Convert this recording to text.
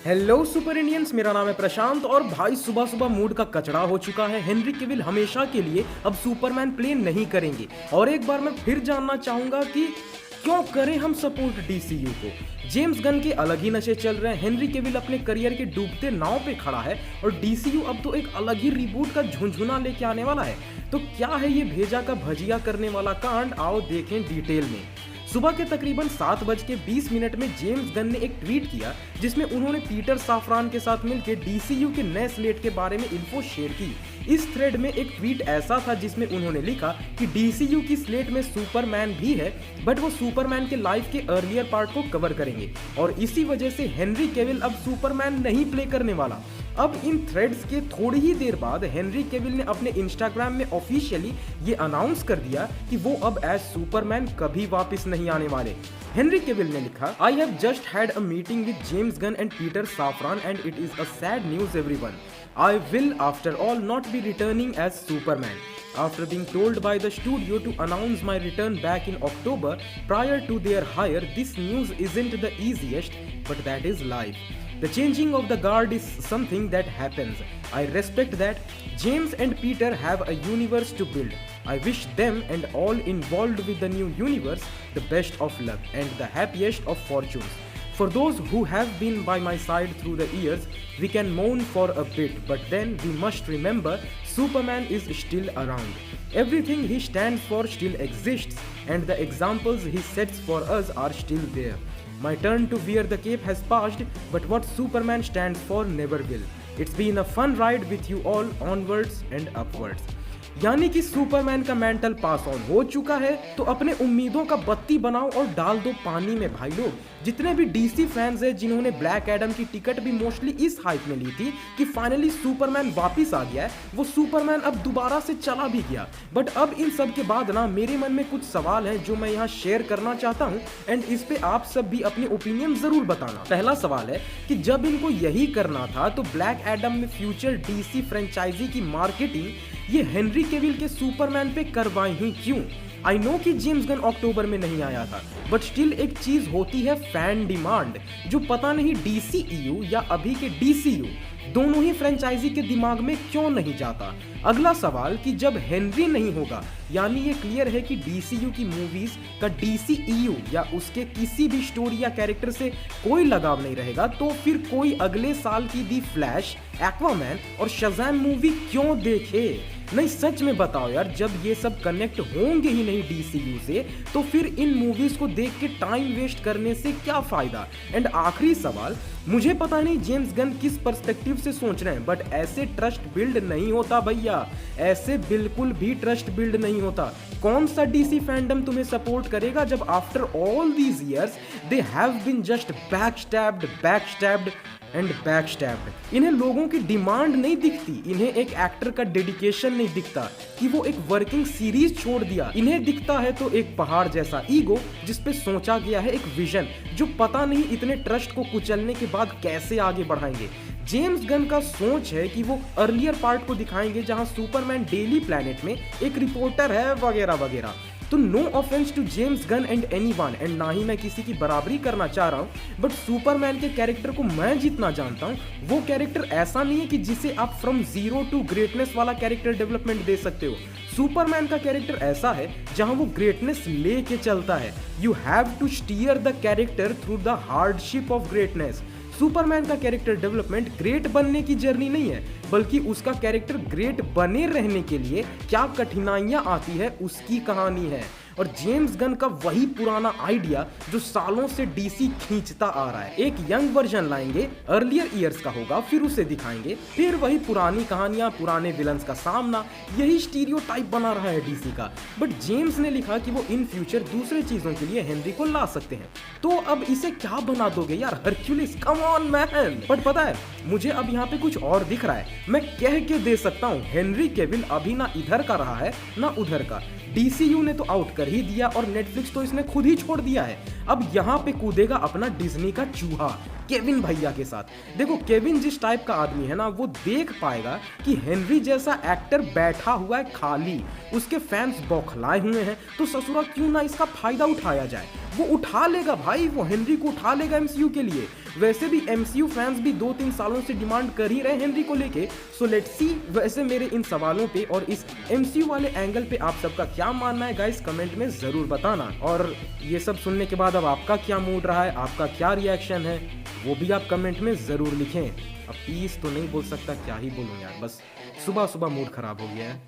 Hello super Indians, मेरा नाम है प्रशांत। और भाई सुबह सुबह मूड का कचड़ा हो चुका है। हेनरी केविल हमेशा के लिए अब सुपरमैन प्ले नहीं करेंगे। और एक बार मैं फिर जानना चाहूंगा कि क्यों करें हम सपोर्ट डीसीयू को। जेम्स गन के अलग ही नशे चल रहे हैं। हेनरी केविल अपने करियर के डूबते नाव पे खड़ा है और डीसीयू अब तो एक अलग ही रिबूट का झुंझुना लेके आने वाला है। तो क्या है ये भेजा का भजिया करने वाला कांड, आओ देखें डिटेल में। सुबह के तकरीबन 7:20 में जेम्स गन ने एक ट्वीट किया जिसमें उन्होंने पीटर साफरान के साथ मिलकर डीसीयू के नए स्लेट के बारे में इन्फो शेयर की। इस थ्रेड में एक ट्वीट ऐसा था जिसमें उन्होंने लिखा कि डीसीयू की स्लेट में सुपरमैन भी है, बट वो सुपरमैन के लाइफ के अर्लियर पार्ट को कवर करेंगे और इसी वजह से हेनरी केविल अब सुपरमैन नहीं प्ले करने वाला। अब इन थ्रेड्स के थोड़ी ही देर बाद हेनरी केविल ने अपने इंस्टाग्राम में ऑफिशियली ये अनाउंस कर दिया कि वो अब एज सुपरमैन कभी वापस नहीं आने वाले। हेनरी केविल ने लिखा, I have just had a meeting with James Gunn and Peter Safran and it is a sad news everyone. I will after all not be returning as Superman. After being told by the studio to announce my return back in October prior to their hire, this news isn't the easiest, but that is life. The changing of the guard is something that happens. I respect that. James and Peter have a universe to build. I wish them and all involved with the new universe the best of luck and the happiest of fortunes. For those who have been by my side through the years, we can mourn for a bit, but then we must remember Superman is still around. Everything he stands for still exists, and the examples he sets for us are still there. My turn to wear the cape has passed, but what Superman stands for never will. It's been a fun ride with you all onwards and upwards. यानी कि Superman का mental pass on हो चुका है, तो अपने उम्मीदों का बत्ती बनाओ और डाल दो पानी में भाई लोग। जितने भी डीसी फैंस हैं जिन्होंने ब्लैक एडम की टिकट भी मोस्टली इस हाइप में ली थी कि फाइनली सुपरमैन वापस आ गया है, वो सुपरमैन अब दोबारा से चला भी गया। बट अब इन सब के बाद ना मेरे मन में कुछ सवाल हैं जो मैं यहाँ शेयर करना चाहता हूँ एंड इस पे आप सब भी अपनी ओपिनियन जरूर बताना। पहला सवाल है कि जब इनको यही करना था तो ब्लैक एडम में फ्यूचर डीसी फ्रेंचाइजी की मार्केटिंग ये हेनरी केविल के सुपरमैन पे करवाई हुई क्यों। आई नो कि जेम्स गन अक्टूबर में नहीं आया था, बट स्टिल एक चीज होती है फैन डिमांड, जो पता नहीं डीसीईयू या अभी के डीसीयू दोनों ही फ्रेंचाइजी के दिमाग में क्यों नहीं जाता। अगला सवाल कि जब हेनरी नहीं होगा, यानी ये क्लियर है कि डीसीयू की मूवीज का डीसीईयू या उसके किसी भी स्टोरी या कैरेक्टर से कोई लगाव नहीं रहेगा, तो फिर कोई अगले साल की दी फ्लैश, एक्वामैन और शज़ैम मूवी क्यों देखे। नहीं सच में बताओ यार, जब ये सब कनेक्ट होंगे ही नहीं डीसीयू से, तो फिर इन मूवीज को देख के टाइम वेस्ट करने से क्या फायदा। एंड आखिरी सवाल, मुझे पता नहीं जेम्स गन किस पर्सपेक्टिव से सोच रहे हैं, बट ऐसे ट्रस्ट बिल्ड नहीं होता भैया, ऐसे बिल्कुल भी ट्रस्ट बिल्ड नहीं होता। कौन सा डीसी फैंडम तुम्हें सपोर्ट करेगा जब after all these years they have been just backstabbed and backstabbed. इन्हें लोगों की डिमांड नहीं दिखती, इन्हें एक एक्टर का डेडिकेशन नहीं दिखता कि वो एक वर्किंग सीरीज छोड़ दिया। इन्हें दिखता है तो एक पहाड़ जैसा ईगो जिसपे सोचा गया है एक विजन, जो पता नहीं इतने ट्रस्ट को कुचलने के बाद कैसे आगे बढ़ाएंगे। जेम्स गन का सोच है कि वो अर्लियर पार्ट को दिखाएंगे जहां सुपरमैन डेली प्लैनेट में एक रिपोर्टर है वगैरह वगैरह। तो no offence to James Gunn and anyone, and ना ही मैं किसी की बराबरी करना चाह रहा हूँ, बट सुपरमैन के कैरेक्टर को मैं जितना जानता हूँ वो कैरेक्टर ऐसा नहीं है कि जिसे आप फ्रॉम जीरो टू ग्रेटनेस वाला कैरेक्टर डेवलपमेंट दे सकते हो। सुपरमैन का कैरेक्टर ऐसा है जहां वो ग्रेटनेस लेके चलता है। You have to steer the character through the hardship of greatness. Superman का कैरेक्टर डेवलपमेंट ग्रेट बनने की जर्नी नहीं है, बल्कि उसका कैरेक्टर ग्रेट बने रहने के लिए क्या कठिनाइयां आती है उसकी कहानी है। और जेम्स गन का वही पुराना आइडिया जो सालों से डीसी खींचता आ रहा है, एक यंग वर्जन लाएंगे, अर्लियर ईयर्स का होगा, फिर उसे दिखाएंगे, फिर वही पुरानी कहानियां, पुराने विलन्स का सामना, यही स्टीरियोटाइप बना रहा है डीसी का। बट जेम्स ने लिखा कि वो इन फ्यूचर दूसरे चीजों के लिए हेनरी को ला सकते हैं, तो अब इसे क्या बना दोगे यार, Hercules, come on man. But पता है मुझे अब यहाँ पे कुछ और दिख रहा है, मैं कह के दे सकता हूँ हेनरी केविल अभी ना इधर का रहा है ना उधर का। डीसीयू ने तो आउट कर ही दिया और नेटफ्लिक्स तो इसने खुद ही छोड़ दिया है। अब यहाँ पे कूदेगा अपना डिज्नी का चूहा। केविन भैया के साथ। देखो केविन जिस टाइप का आदमी है ना, वो देख पाएगा कि हेनरी जैसा एक्टर बैठा हुआ है खाली, उसके फैंस बौखलाए हुए हैं, तो ससुरा क्यों ना इसका फायदा उठाया जाए। वो उठा लेगा भाई, वो हेनरी को उठा लेगा एमसीयू के लिए। वैसे भी एमसीयू फैंस भी 2-3 सालों से डिमांड कर ही रहे हेनरी को लेके। So let's see. वैसे मेरे इन सवालों पे और इस एमसीयू वाले एंगल पे आप सबका क्या मानना है गाइस, कमेंट में जरूर बताना। और ये सब सुनने के बाद अब आपका क्या मूड रहा है, आपका क्या रिएक्शन है, वो भी आप कमेंट में जरूर लिखें। अब प्लीज तो नहीं बोल सकता, क्या ही बोलूं यार, बस सुबह सुबह मूड खराब हो गया है।